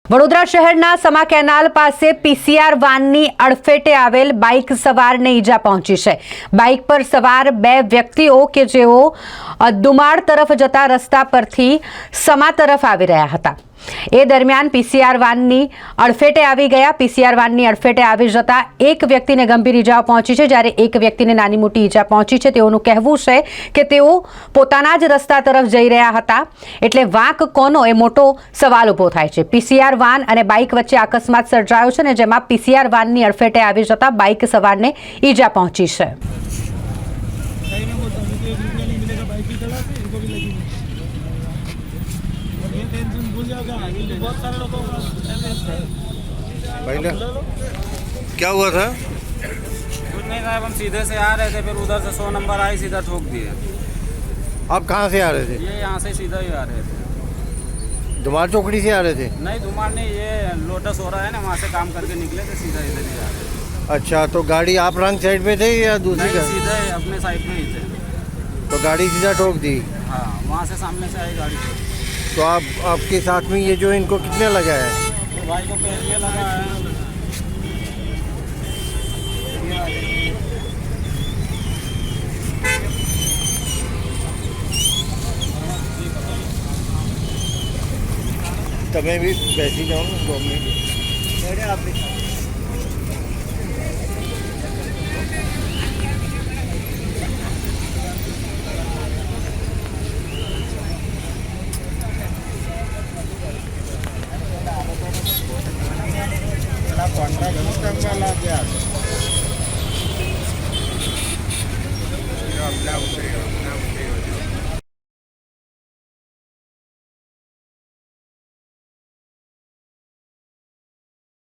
વડોદરા શહેરના સમા કેનાલ પાસે પીસીઆર વાનની અડફેટે આવેલ બાઇક સવારને ઈજા પહોંચી છે। બાઇક પર સવાર બે વ્યક્તિઓ કે જેઓ દુમાળ તરફ જતા રસ્તા પરથી સમા તરફ આવી રહ્યા હતા। એ દરમિયાન પીસીઆર વાનની અડફેટે આવી ગયા। પીસીઆર વાનની અડફેટે આવી જતા એક વ્યક્તિને ગંભીર ઈજાઓ પહોંચી છે, જ્યારે એક વ્યક્તિને નાની મોટી ઈજા પહોંચી છે। તેઓનું કહેવું છે કે તેઓ પોતાના જ રસ્તા તરફ જઈ રહ્યા હતા, એટલે વાંક કોનો એ મોટો સવાલ ઊભો થાય છે। પીસીઆર વાન અને બાઇક વચ્ચે અકસ્માત સર્જાયો છે ને જેમાં પીસીઆર વાનની અડફેટે આવી જતા બાઇક સવારને ઈજા પહોંચી છે। क्या हुआ था? कुछ नहीं था, हम सीधे से आ रहे थे, फिर उधर से 100 नंबर आई, सीधा ठोक दिए। आप कहाँ से आ रहे थे? ये यहाँ से सीधा ही आ रहे थे। धुमार चौकड़ी से आ रहे थे? नहीं, धुमार नहीं, ये लोटस हो रहा है ना, वहाँ से काम करके निकले थे, सीधा इधर ही आ रहे थे। अच्छा, तो गाड़ी आप रंग साइड में थे या दूसरी नहीं, गाड़ी? सीधा ही अपने साइड में ही थे। तो गाड़ी सीधा ठोक दी? हाँ, वहाँ से सामने से आई गाड़ी। तो आपके साथ में ये जो इनको कितने लगा है? तो भाई को पैर में लगा है। તમે બી બેસી જાઓ ને 2 મિનિટ।